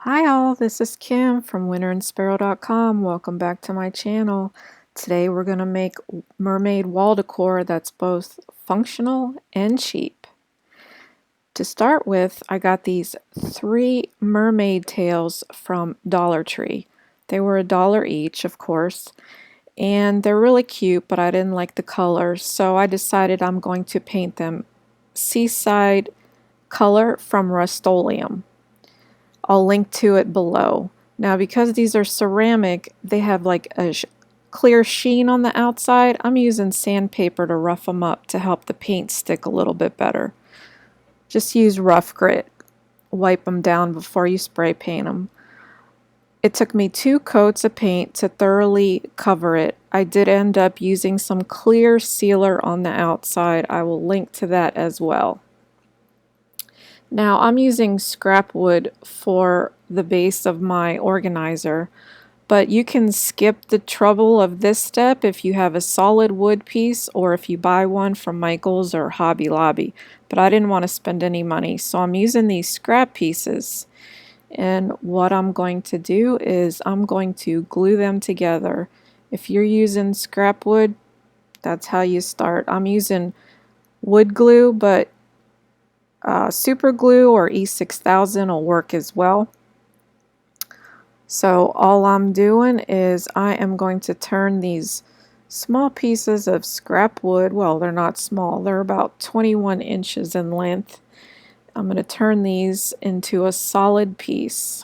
Hi all, this is Kim from winterandsparrow.com. Welcome back to my channel. Today we're going to make mermaid wall decor that's both functional and cheap. To start with, I got these 3 mermaid tails from Dollar Tree. They were $1 each, of course, and they're really cute, but I didn't like the color, so I decided I'm going to paint them seaside color from Rust-Oleum. I'll link to it below. Now, because these are ceramic, they have like a clear sheen on the outside. I'm using sandpaper to rough them up to help the paint stick a little bit better. Just use rough grit. Wipe them down before you spray paint them. It took me 2 coats of paint to thoroughly cover it. I did end up using some clear sealer on the outside. I will link to that as well. Now I'm using scrap wood for the base of my organizer, but you can skip the trouble of this step if you have a solid wood piece or if you buy one from Michael's or Hobby Lobby. But I didn't want to spend any money, so I'm using these scrap pieces. And what I'm going to do is I'm going to glue them together. If you're using scrap wood, that's how you start. I'm using wood glue, but super glue or E6000 will work as well. So all I'm doing is I am going to turn these small pieces of scrap wood, well, they're not small, they're about 21 inches in length. I'm going to turn these into a solid piece.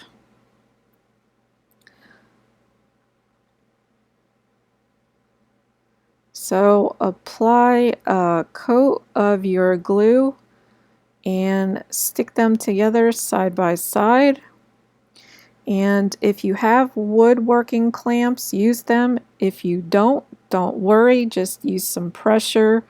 So apply a coat of your glue and stick them together side by side. And if you have woodworking clamps, use them. If you don't worry, just use some pressure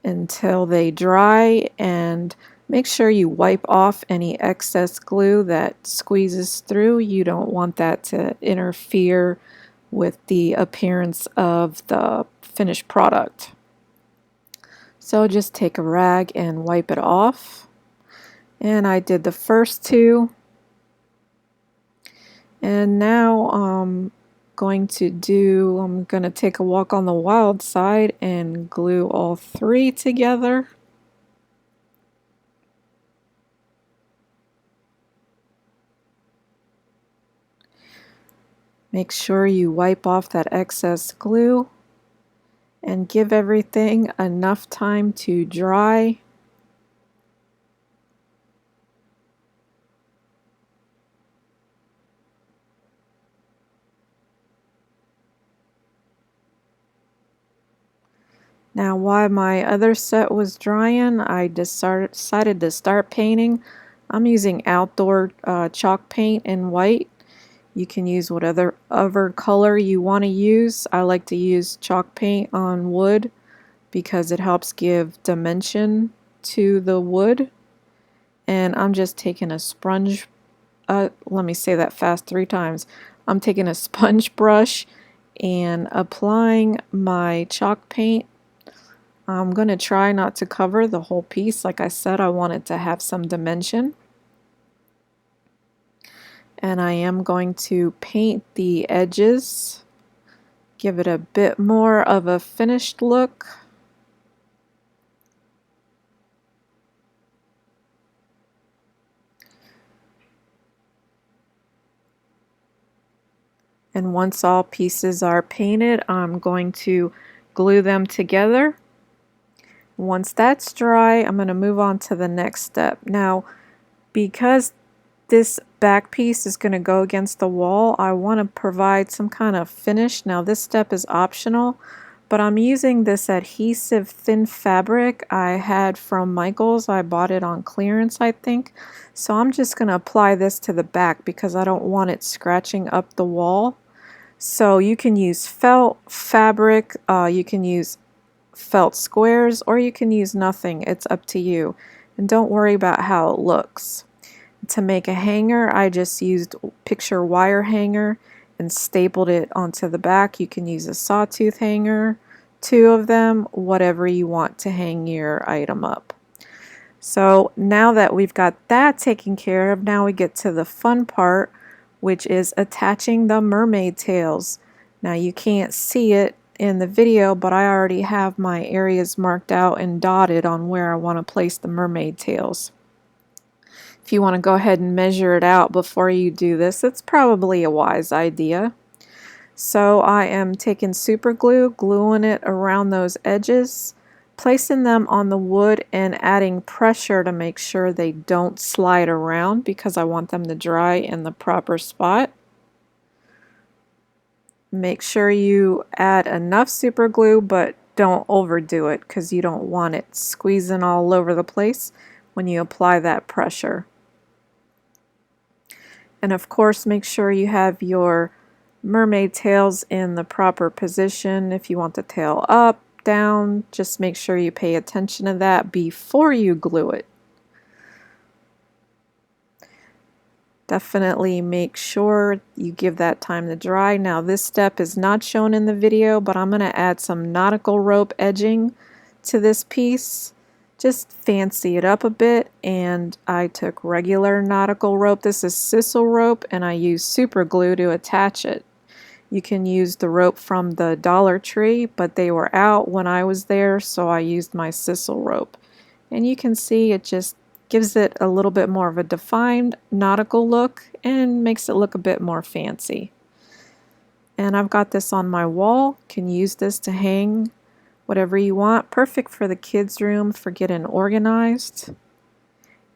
until they dry, and make sure you wipe off any excess glue that squeezes through. You don't want that to interfere with the appearance of the finished product. So just take a rag and wipe it off. And I did the first 2. And now I'm going to take a walk on the wild side and glue all 3 together. Make sure you wipe off that excess glue and give everything enough time to dry. Now while my other set was drying, I decided to start painting. I'm using outdoor chalk paint in white. You can use whatever other color you want to use. I like to use chalk paint on wood because it helps give dimension to the wood. And I'm just taking a sponge, let me say that fast 3 times. I'm taking a sponge brush and applying my chalk paint. I'm going to try not to cover the whole piece. Like I said, I want it to have some dimension. And I am going to paint the edges, give it a bit more of a finished look. And once all pieces are painted, I'm going to glue them together. Once that's dry, I'm going to move on to the next step. Now, because this back piece is going to go against the wall, I want to provide some kind of finish. Now, this step is optional, but I'm using this adhesive thin fabric I had from Michael's. I bought it on clearance, I think. So I'm just going to apply this to the back because I don't want it scratching up the wall. So you can use felt fabric, you can use felt squares, or you can use nothing. It's up to you. And don't worry about how it looks. To make a hanger, I just used picture wire hanger and stapled it onto the back. You can use a sawtooth hanger, 2 of them, whatever you want to hang your item up. So now that we've got that taken care of, now we get to the fun part, which is attaching the mermaid tails. Now you can't see it in the video, but I already have my areas marked out and dotted on where I want to place the mermaid tails. If you want to go ahead and measure it out before you do this, it's probably a wise idea. So I am taking super glue, gluing it around those edges, placing them on the wood and adding pressure to make sure they don't slide around because I want them to dry in the proper spot. Make sure you add enough super glue, but don't overdo it because you don't want it squeezing all over the place when you apply that pressure. And of course, make sure you have your mermaid tails in the proper position. If you want the tail up, down, just make sure you pay attention to that before you glue it. Definitely make sure you give that time to dry. Now this step is not shown in the video, but I'm going to add some nautical rope edging to this piece. Just fancy it up a bit, and I took regular nautical rope. This is sisal rope, and I used super glue to attach it. You can use the rope from the Dollar Tree, but they were out when I was there, so I used my sisal rope. And you can see it just gives it a little bit more of a defined nautical look and makes it look a bit more fancy. And I've got this on my wall. Can use this to hang whatever you want. Perfect for the kids' room for getting organized.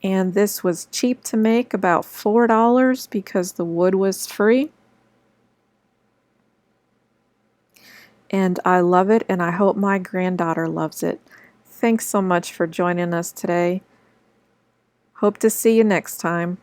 And this was cheap to make, about $4 because the wood was free. And I love it, and I hope my granddaughter loves it. Thanks so much for joining us today. Hope to see you next time.